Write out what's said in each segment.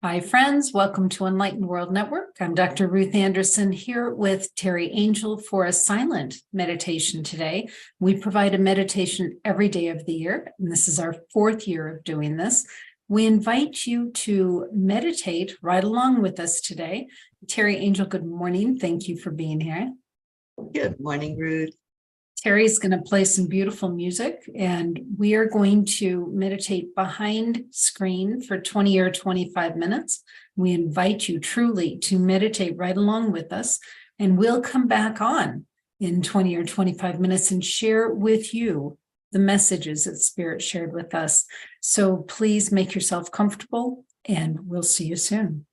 Hi, friends. Welcome to Enlightened World Network. I'm Dr. Ruth Anderson here with Teri Angel for a silent meditation today. We provide a meditation every day of the year, and this is our 4th year of doing this. We invite you to meditate right along with us today. Teri Angel, good morning. Thank you for being here. Good morning, Ruth. Teri's going to play some beautiful music, and we are going to meditate behind screen for 20 or 25 minutes. We invite you truly to meditate right along with us, and we'll come back on in 20 or 25 minutes and share with you the messages that Spirit shared with us. So please make yourself comfortable, and we'll see you soon.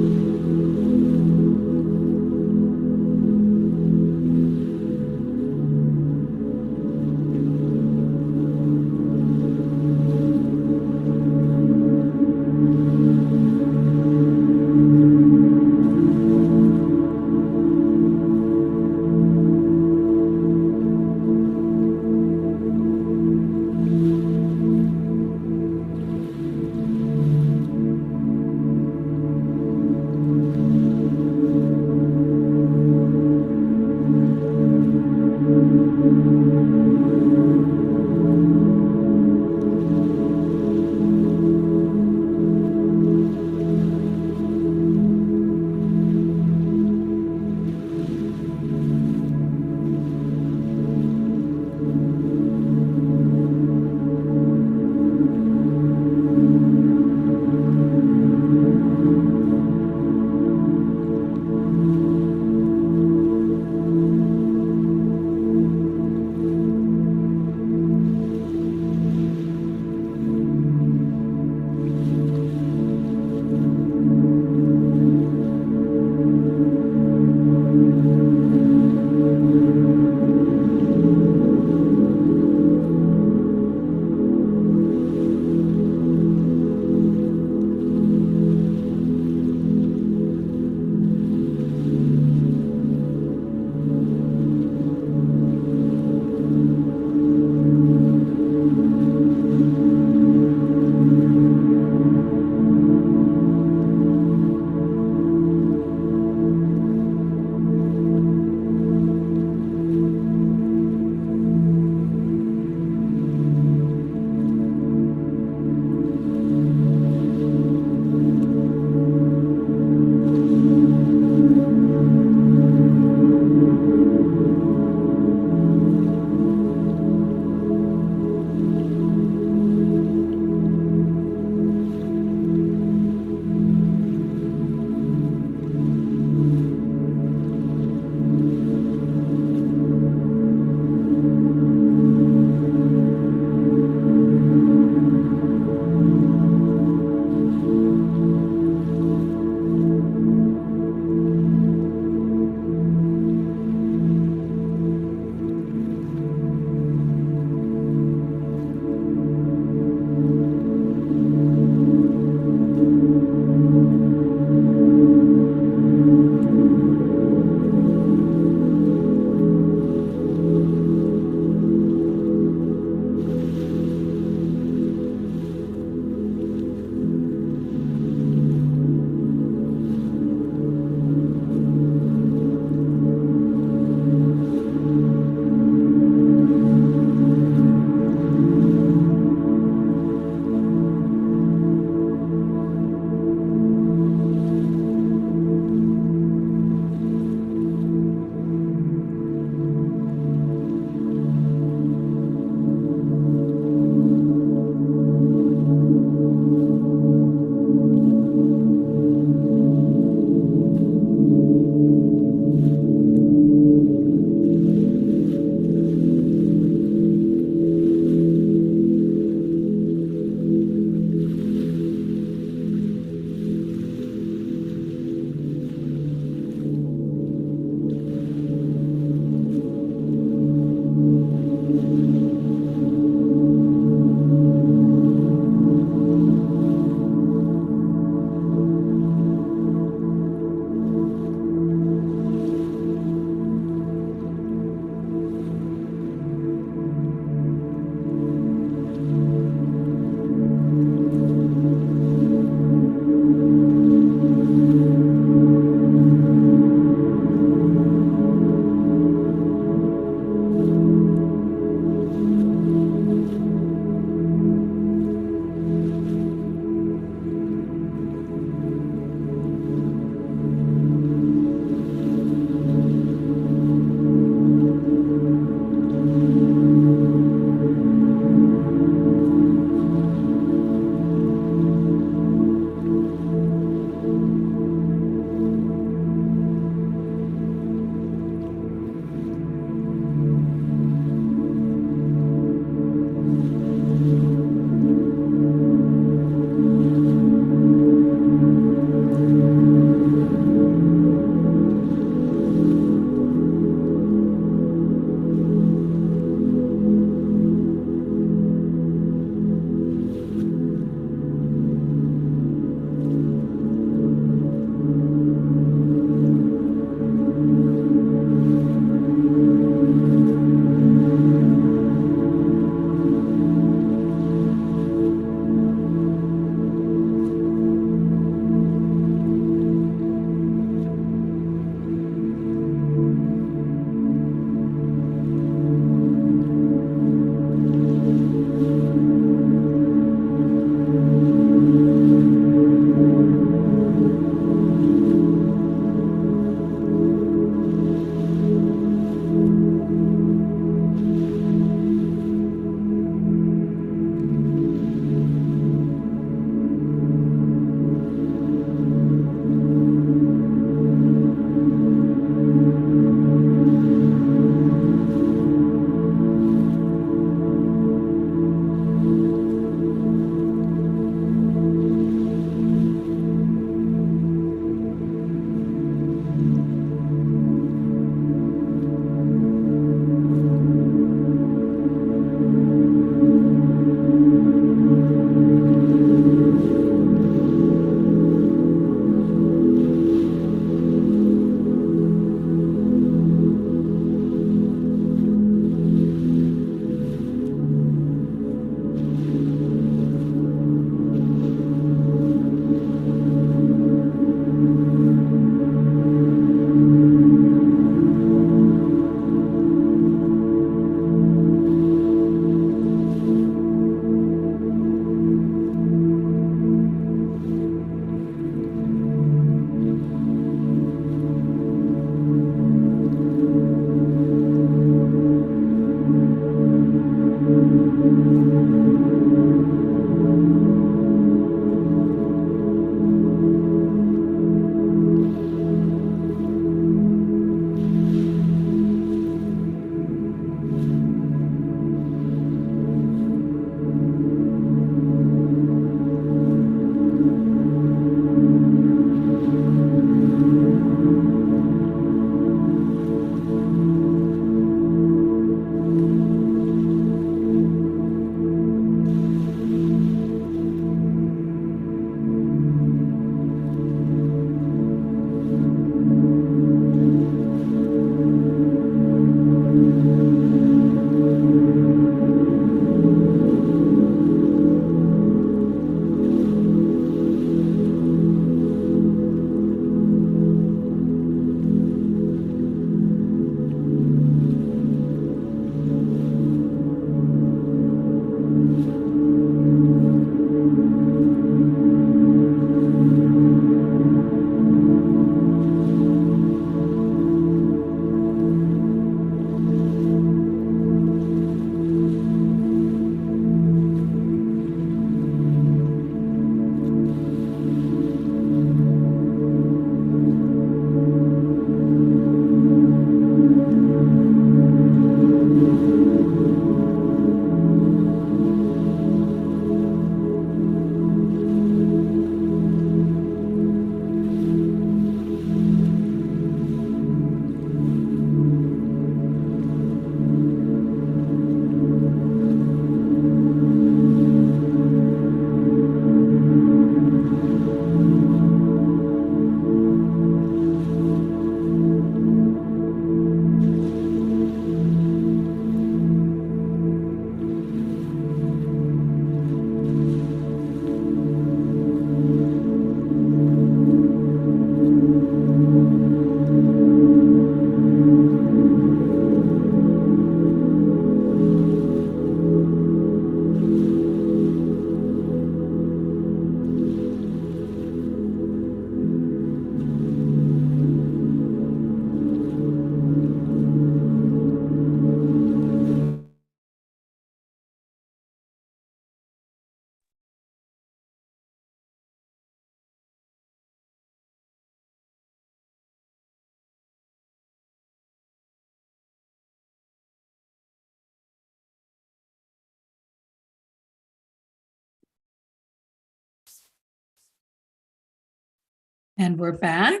And we're back.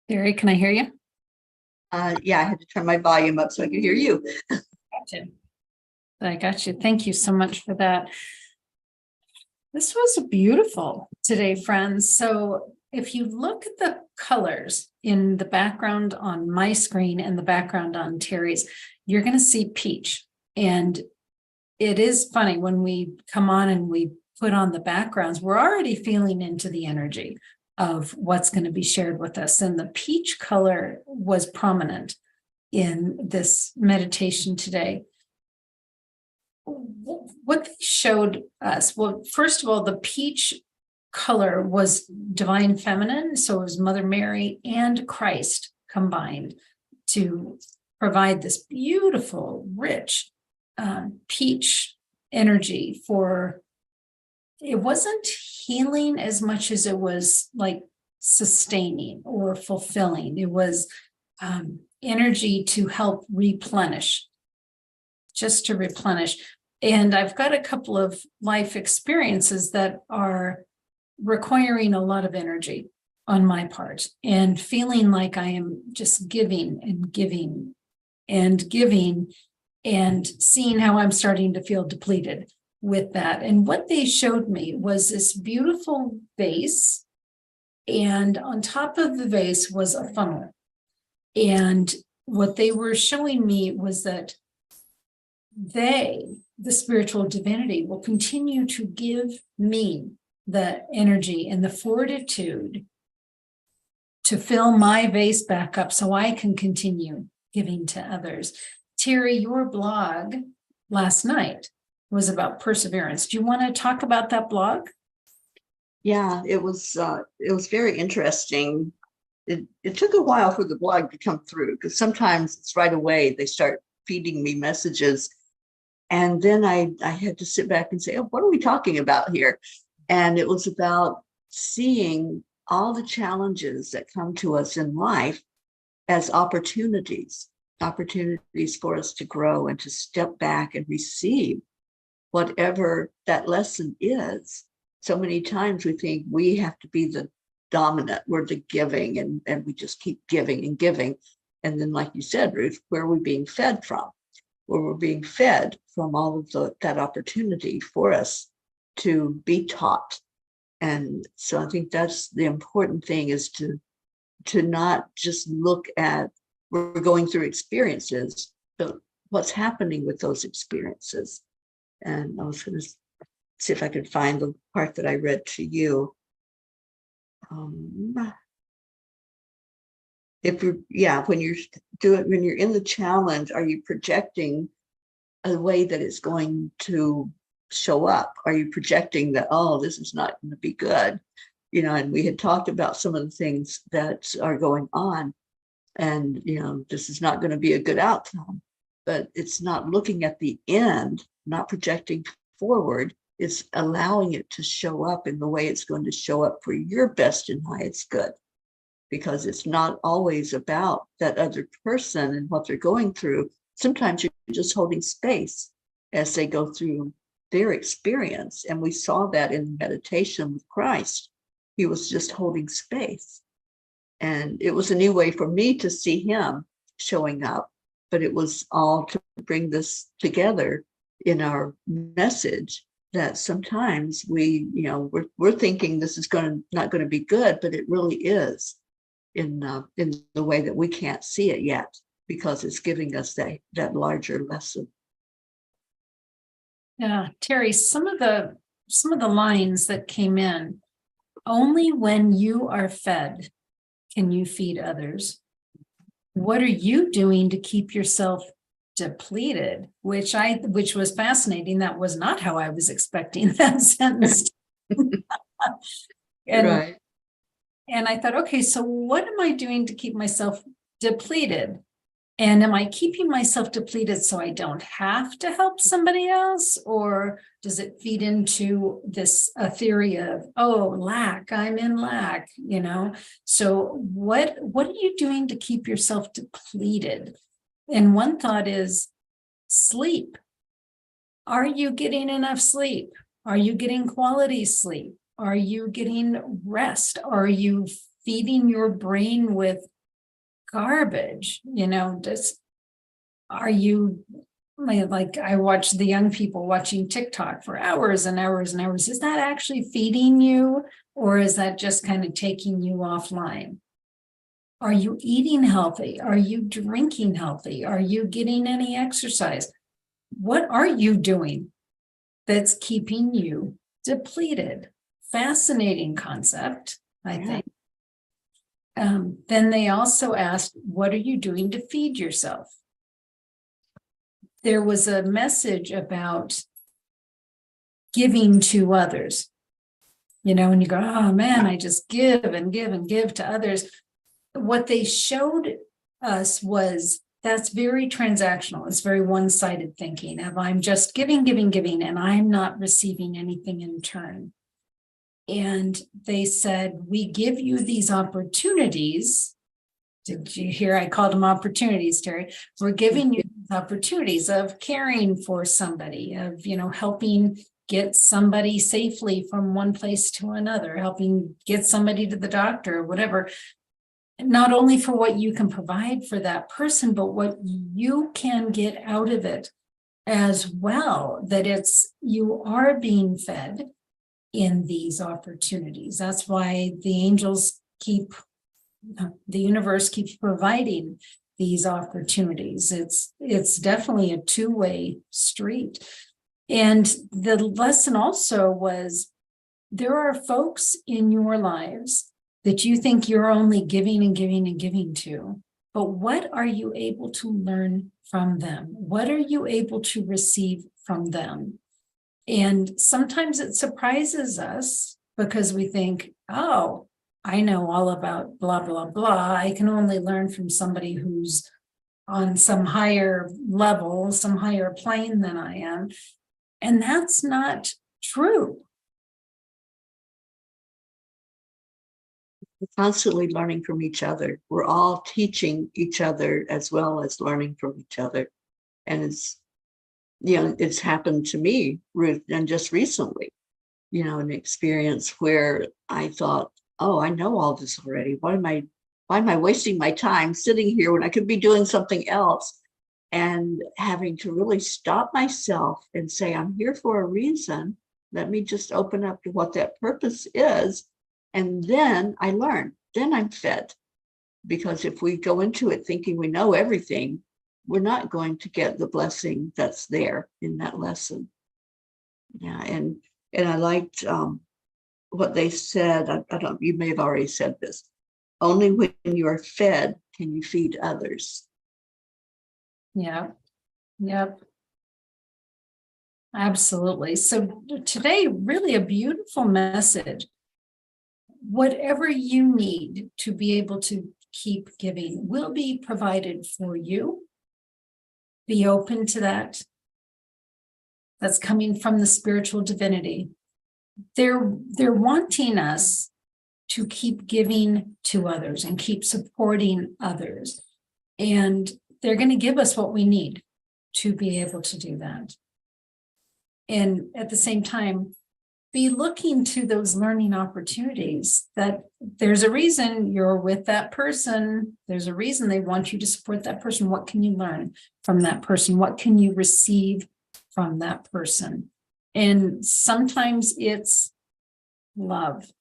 Teri, can I hear you? Yeah, I had to turn my volume up so I could hear you. Gotcha. I got you. Thank you so much for that. This was beautiful today, friends. So if you look at the colors in the background on my screen and the background on Teri's, you're going to see peach. And it is funny when we come on and we put on the backgrounds, we're already feeling into the energy of what's going to be shared with us. And the peach color was prominent in this meditation today. What they showed us, well, first of all, the peach color was divine feminine. So it was Mother Mary and Christ combined to provide this beautiful, rich peach energy for, it wasn't healing as much as it was like sustaining or fulfilling. It was energy to help replenish, just to replenish. And I've got a couple of life experiences that are requiring a lot of energy on my part and feeling like I am just giving and giving and giving and seeing how I'm starting to feel depleted with that. And what they showed me was this beautiful vase, and on top of the vase was a funnel. And what they were showing me was that the spiritual divinity, will continue to give me the energy and the fortitude to fill my vase back up so I can continue giving to others. Teri, your blog last night was about perseverance. Do you want to talk about that blog? Yeah, it was very interesting. It took a while for the blog to come through because sometimes it's right away they start feeding me messages. And then I had to sit back and say, oh, what are we talking about here? And it was about seeing all the challenges that come to us in life as opportunities for us to grow and to step back and receive whatever that lesson is. So many times we think we have to be the dominant, we're the giving, and we just keep giving and giving. And then, like you said, Ruth, where are we being fed from? Where we're being fed from all of that opportunity for us to be taught. And so I think that's the important thing, is to not just look at, we're going through experiences, but what's happening with those experiences. And I was going to see if I could find the part that I read to you. When you're in the challenge, are you projecting a way that it's going to show up? Are you projecting that, oh, this is not going to be good? And we had talked about some of the things that are going on, and, this is not going to be a good outcome, but it's not looking at the end, not projecting forward. It's allowing it to show up in the way it's going to show up for your best and highest good, because it's not always about that other person and what they're going through. Sometimes you're just holding space as they go through their experience. And we saw that in meditation with Christ. He was just holding space. And it was a new way for me to see him showing up, but it was all to bring this together in our message, that sometimes we're thinking this is not going to be good, but it really is in the way that we can't see it yet, because it's giving us that larger lesson. Yeah, Teri, some of the lines that came in: only when you are fed can you feed others. What are you doing to keep yourself depleted? Which was fascinating. That was not how I was expecting that sentence. Right. And I thought, okay, so what am I doing to keep myself depleted? And am I keeping myself depleted so I don't have to help somebody else? Or does it feed into this a theory of, oh, lack, I'm in lack, So what are you doing to keep yourself depleted? And one thought is sleep. Are you getting enough sleep? Are you getting quality sleep? Are you getting rest? Are you feeding your brain with garbage? Are you, like, I watch the young people watching TikTok for hours and hours and hours. Is that actually feeding you, or is that just kind of taking you offline? Are you eating healthy? Are you drinking healthy? Are you getting any exercise? What are you doing that's keeping you depleted? Fascinating concept, I think. Then they also asked, what are you doing to feed yourself? There was a message about giving to others, and you go, oh man, I just give and give and give to others. What they showed us was that's very transactional. It's very one-sided thinking of, I'm just giving, giving, giving, and I'm not receiving anything in turn. And they said, we give you these opportunities. Did you hear? I called them opportunities, Teri. We're giving you these opportunities of caring for somebody, of, helping get somebody safely from one place to another, helping get somebody to the doctor or whatever. Not only for what you can provide for that person, but what you can get out of it as well, that you are being fed in these opportunities. That's why the angels the universe keeps providing these opportunities. It's definitely a two-way street. And the lesson also was, there are folks in your lives that you think you're only giving and giving and giving to, but what are you able to learn from them? What are you able to receive from them? And sometimes it surprises us, because we think, oh, I know all about blah, blah, blah. I can only learn from somebody who's on some higher level, some higher plane than I am. And that's not true. We're constantly learning from each other. We're all teaching each other as well as learning from each other. And it's happened to me, Ruth, and just recently, an experience where I thought, oh, I know all this already. Why am I wasting my time sitting here when I could be doing something else? And having to really stop myself and say, I'm here for a reason. Let me just open up to what that purpose is. And then I learn, then I'm fed. Because if we go into it thinking we know everything, we're not going to get the blessing that's there in that lesson. Yeah, and I liked what they said. I don't. You may have already said this. Only when you are fed can you feed others. Yeah. Yep. Absolutely. So today, really a beautiful message. Whatever you need to be able to keep giving will be provided for you. Be open to that. That's coming from the spiritual divinity. They're wanting us to keep giving to others and keep supporting others. And they're going to give us what we need to be able to do that. And at the same time, be looking to those learning opportunities that there's a reason you're with that person. There's a reason they want you to support that person. What can you learn from that person? What can you receive from that person? And sometimes it's love.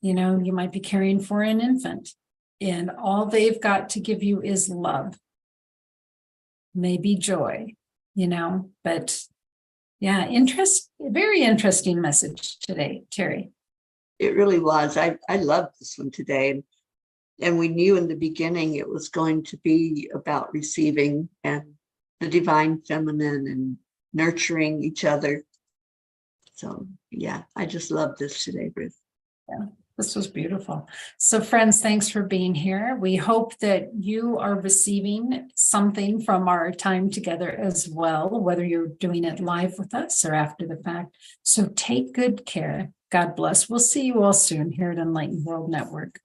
You might be caring for an infant and all they've got to give you is love, maybe joy, but yeah, very interesting message today, Teri. It really was. I loved this one today. And we knew in the beginning it was going to be about receiving and the divine feminine and nurturing each other. So yeah, I just love this today, Ruth. Yeah, this was beautiful. So friends, thanks for being here. We hope that you are receiving something from our time together as well, whether you're doing it live with us or after the fact. So take good care. God bless. We'll see you all soon here at Enlightened World Network.